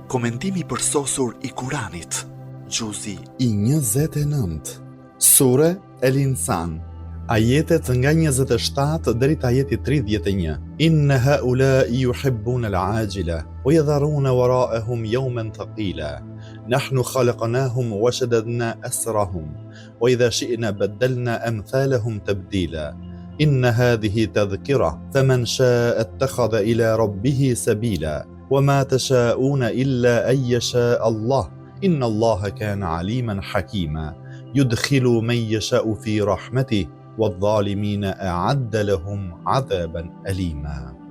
Komentimi përsosur I Kuranit, Gjuzi I 29, Sure El Insan, ajetet nga 27 deri te ajeti 31. Inna haula'i yuhibbuna al-'ajila wa yadharuna wara'ahum yawman thaqila. نحن خلقناهم وشددنا أسرهم وإذا شئنا بدلنا أمثالهم تبديلا إن هذه تذكرة فمن شاء اتخذ إلى ربه سبيلا وما تشاءون إلا أن يشاء الله إن الله كان عليما حكيما يدخل من يشاء في رحمته والظالمين أعد لهم عذابا أليما.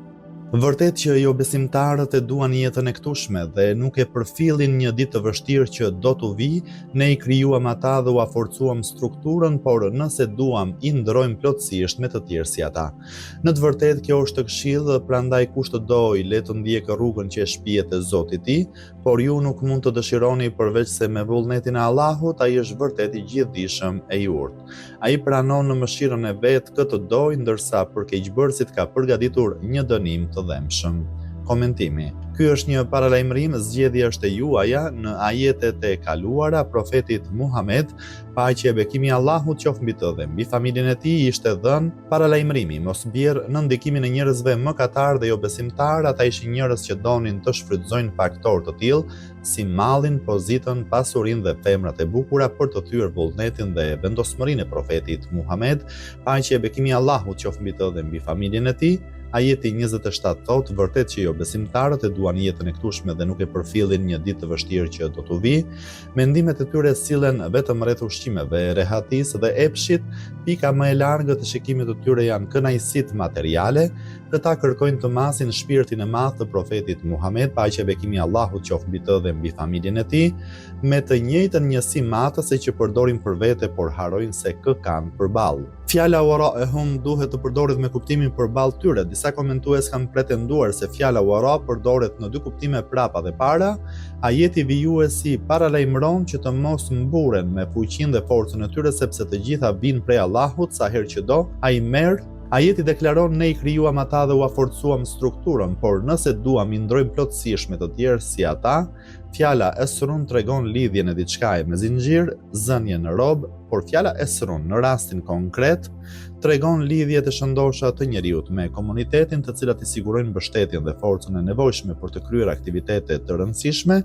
Vërtet që jo besimtarët e duan jetën e këtushme dhe nuk e përfillin një ditë të vështirë që do t'u vi, ne I krijuam ata dhe u forcuam strukturën, por nëse duam I ndrojmë plotësisht me të tjerë si ata. Në të vërtetë kjo është këshill, prandaj kush të doj le të ndjekë rrugën që e shpihet e Zotit I, por ju nuk mund të dëshironi përveç se me vullnetin e Allahut, ai është vërtet I gjithdijshëm e I urtë. Ai pranon në mëshirën e vet këtë doj, ndërsa për keqbërësit ka përgatitur një dënim të dhemshëm. Komentimi. Ky është një paralajmërim, zgjedhja është e juaja. Në ajetet e kaluara, profetit Muhammed, paqja e bekimi I Allahut qoftë mbi të dhe mbi familjen e tij, ishte dhënë paralajmërimi, mos bjerë në ndikimin e njerëzve mëkatar dhe jo besimtar. Ata ishin njerëz që donin të shfrytëzojnë faktorë të tillë si mallin, pozitën, pasurinë dhe femrat e bukura për të thyer vullnetin dhe vendosmërinë e profetit Muhammed. Paqja e bekimi I Allahut qoftë mbi të dhe mbi familjen e tij. Ajeti 27 thotë vërtet që jo besimtarët e duan jetën e këtushme dhe nuk e përfillin një ditë të vështirë që do t'u vi. Mendimet e tyre sillen vetëm rreth ushqimeve, rehatisë dhe epshit. Pika më e largët e shikimit të tyre janë kënaqësitë materiale. Këta kërkojnë të masin shpirtin e madh të profetit Muhammed, paqja e bekimi I Allahut qoftë mbi të dhe mbi familjen e tij, me të njëjtën njësi matëse që përdorin për vete, por harojnë se kë kanë përballë. Fjala wara'ahum duhet të përdoret me kuptimin përballë tyre. Disa komentues kanë pretenduar se fjala wara përdoret në dy kuptime prapa dhe para. Ajeti vijuesi paralajmëron që të mos mburen me fuqinë dhe forcën e tyre, sepse të gjitha vijnë prej Allahut, sa herë që do, ai merr. Ajeti deklaron ne I krijuam ata dhe u forcuam strukturën, por nëse duam I ndrojmë plotësisht me të tjerë si ata, fjala esrun tregon lidhjen e diçkaje me zinxhir, zënje në rob, por fjala esrun në rastin konkret tregon lidhje të shëndosha të njeriut me komunitetin, të cilat I sigurojnë mbështetjen dhe forcën e nevojshme për të kryer aktivitete të rëndësishme.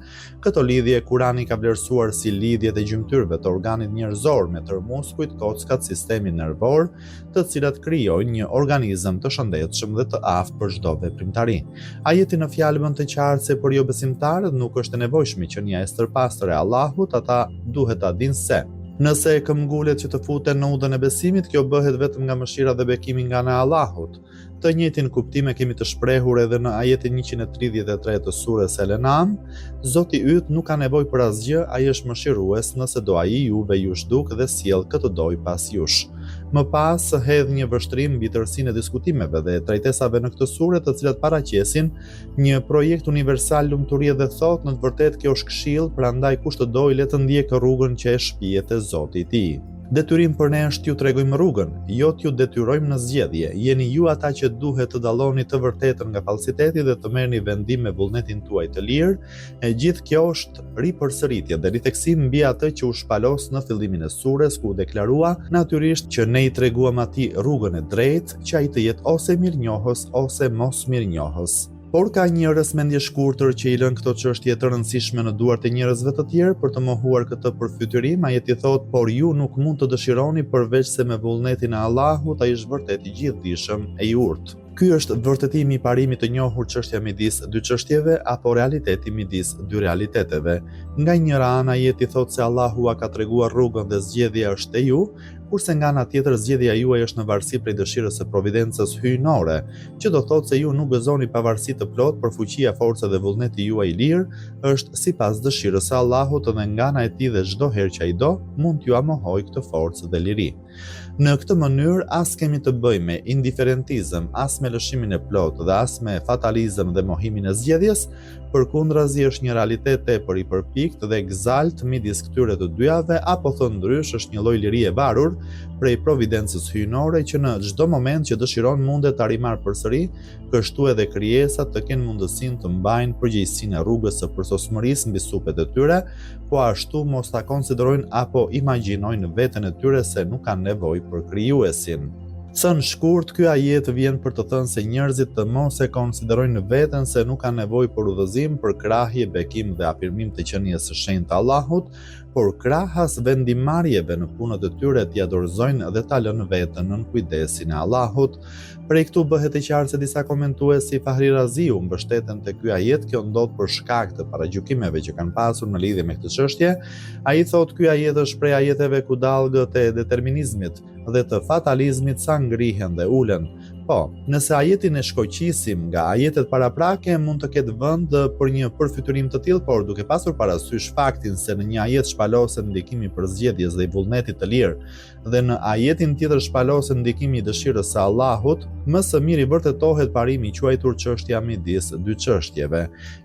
Këto lidhje Kurani ka vlerësuar si lidhjet e gjymtyrëve të organit njerëzor me tërmuskujt, kockat, sistemin nervor, të cilat krijojnë një organizëm të shëndetshëm dhe të aftë për çdo veprimtari. Ajeti në fjalë bën të qartë se për jo besimtarët nuk është e nevojshme që një e stërpastër e Allahut, ata duhet ta dinë se nëse e këmbgulet që të futen në udhën e besimit, kjo bëhet vetëm nga mëshira dhe bekimi nga ana e Allahut. Të njëjtin kuptim e kemi të shprehur edhe në ajetin 133 të surës El-An'am. Zoti yt nuk ka nevojë për asgjë, ai është mëshirues, nëse do ai juve ju zhduk dhe sjell këtë doj pas jush. Më pas hedh një vështrim mbi tërësinë e diskutimeve dhe trajtesave në këtë sure, të cilat paraqesin një projekt universal lumturie dhe thotë në të vërtetë kjo është këshill, prandaj kush të dojë le të ndjekë rrugën që e shpihet e Zotit I tij. Detyrim për ne është t'ju tregojmë rrugën, jo t'ju detyrojmë në zgjedhje. Jeni ju ata që duhet të dalloni të vërtetën nga fallsiteti dhe të merrni vendim me vullnetin tuaj të lirë. E gjithë kjo është ripërsëritje dhe ritheksim mbi atë që u shpalos në fillimin e surës, ku u deklarua natyrisht që ne I treguam atij rrugën e drejtë, që ai të jetë ose mirënjohës ose mos mirënjohës. Por ka një rësmendje shkurtër që I lën këto çështje të rëndësishme në duart e njerëzve të tjerë për të mohuar këtë përfytyrim. Ajeti thotë, por ju nuk mund të dëshironi përveç se me vullnetin e Allahut, ai është vërtet I gjithdijshëm e I urtë. Ky është vërtetimi I parimit të njohur çështja midis dy çështjeve apo realiteti midis dy realiteteve. Nga njëra anë ajeti thotë se Allahu ka treguar rrugën dhe zgjedhja është e ju, kurse nga ana tjetër zgjedhja juaj është në varësi prej dëshirës së providencës hyjnore, që do thotë se ju nuk gëzoni pavarësi të plot për fuqia, forca dhe vullneti juaj I lirë, është sipas dëshirës së Allahut dhe nga ana e tij dhe çdo herë që ai do, mund t'ju amohojë këtë forcë dhe liri. Në këtë mënyrë as kemi të bëjmë me indiferentizëm, as me lëshimin e plotë dhe as me fatalizëm dhe mohimin e zgjedhjes, përkundrazi është një realitet tepër i përpikt dhe egzalt midis këtyre të dyave, apo thënë ndrysh është një lloj lirie varur prej providencës hyjnore që në çdo moment që dëshiron mundet ta rimarrë përsëri, kështu edhe krijesat të kenë mundësinë të mbajnë përgjegjësinë e rrugës së përsosmërisë mbi supet e tyre, po ashtu mos ta konsiderojnë apo imagjinojnë veten e tyre se nuk kanë nevojë për krijuesin. Thënë shkurt, ky ajet vjen për të thënë se njerëzit të mos e konsiderojnë veten se nuk kanë nevojë për udhëzim, për krahje, bekim dhe afirmim të qenies së shenjtë të Allahut, por krahas vendimarrjeve në punët e tyre t'i dorëzojnë dhe ta lënë veten nën kujdesin e Allahut. Prej këtu bëhet e qartë se disa komentues si Fahri Raziu mbështeten te ky ajet, kjo ndodh për shkak të paragjykimeve që kanë pasur në lidhje me këtë çështje. Ai thotë ky ajet është prej ajeteve ku dallgët e determinizmit dhe të fatalizmit sa ngrihen dhe ulen. Po, nëse ajetin e shkoqisim nga ajetet paraprake, mund të ketë vend për një përfytyrim të tillë, por duke pasur parasysh faktin se në një ajet shpaloset ndikimi për zgjedhjes dhe i vullnetit të lirë, dhe në ajetin tjetër shpaloset ndikimi i dëshirës së Allahut, më së miri vërtetohet parimi i quajtur çështja midis dy çështjeve.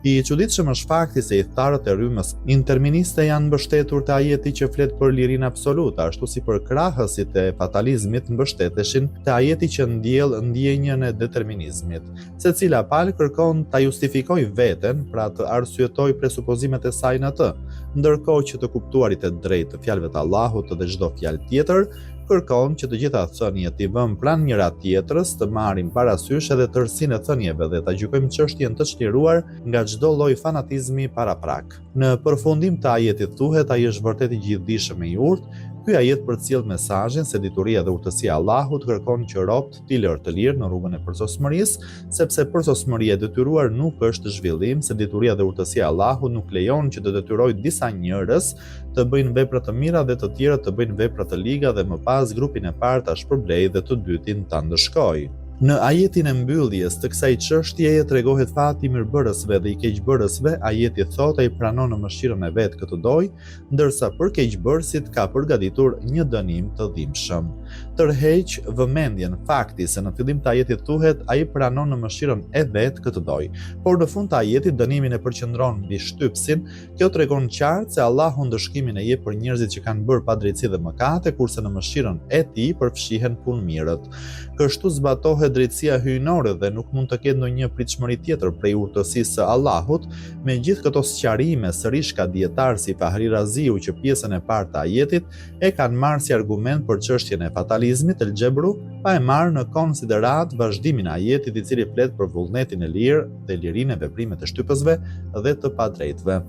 I çuditshëm është fakti se hidhtarët e rrymës interministe janë mbështetur te ajeti që flet për lirinë absolute, ashtu si për krahësit e fatalizmit mbështeteshin te ajeti që ndjell ndjenjën e determinizmit. Secila palë kërkon ta justifikojë veten, pra të arsyetojë presupozimet e saj në të, ndërkohë që të kuptuarit e drejtë të fjalëve të Allahut dhe çdo fjalë tjetër kërkon që të gjitha thënjet i vëmë pranë njëra tjetrës, të marrim parasysh edhe tërësinë e thënieve dhe ta gjykojmë çështjen të çliruar nga çdo lloj fanatizmi paraprak. Në përfundim të ajetit thuhet ai është vërtet i gjithdijshëm e i urtë. Ky ajet përcjell mesazhin se dituria dhe urtësia e Allahut kërkon që robët t'i lërë të lirë në rrugën e përsosmërisë, sepse përsosmëria e detyruar nuk është zhvillim, se dituria dhe urtësia e Allahut nuk lejon që të detyrojë disa njerëz të bëjnë vepra të mira dhe të tjerët të bëjnë vepra të liga dhe më pas grupin e parë ta shpërblejë dhe të dytin ta ndëshkojë. Në ajetin e mbylljes të kësaj çështjeje tregohet fati i mirëbërësve dhe i keqbërësve. Ajeti thotë ai pranon në mëshirën e vet këtë doj, ndërsa për keqbërësit ka përgatitur një dënim të dhimbshëm. Tërheq vëmendjen fakti se në fillim të ajetit thuhet ai pranon në mëshirën e vet këtë doj, por në fund të ajetit dënimin e përqendron mbi shtypsin. Kjo tregon qartë se Allahu ndëshkimin e jep për njerëzit që kanë bërë padrejtësi dhe mëkate, kurse në mëshirën e tij përfshihen punëmirët. Kështu zbatohet drejtësia hyjnore dhe nuk mund të ketë ndonjë pritshmëri tjetër prej urtësisë së Allahut. Me gjithë këto sqarime, sërish ka dietar si Fahri Raziu që pjesën e parë të ajetit e kanë marrë si argument për çështjen e fatalizmit El Xhebru, pa e marrë në konsiderat vazhdimin e ajetit i cili flet për vullnetin e lirë dhe lirinë e veprimeve të shtypësve dhe të padrejtëve.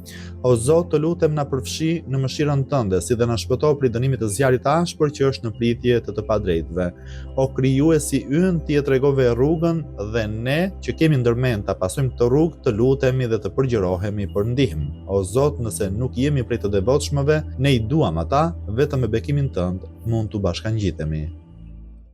O Zot, të lutem na përfshi në mëshirën tënde, si dhe na shpëto prej dënimit të zjarrit të ashpër që është në pritje të padrejtëve. O krijuesi ynë, ti e tregove rrugën dhe ne që kemi ndërmend ta pasojmë këtë rrugë, të lutemi dhe të përgjërohemi për ndihmë. O Zot, nëse nuk jemi prej të devotshmëve, ne i duam ata, vetëm me bekimin tënd mund t'u bashkangjitemi.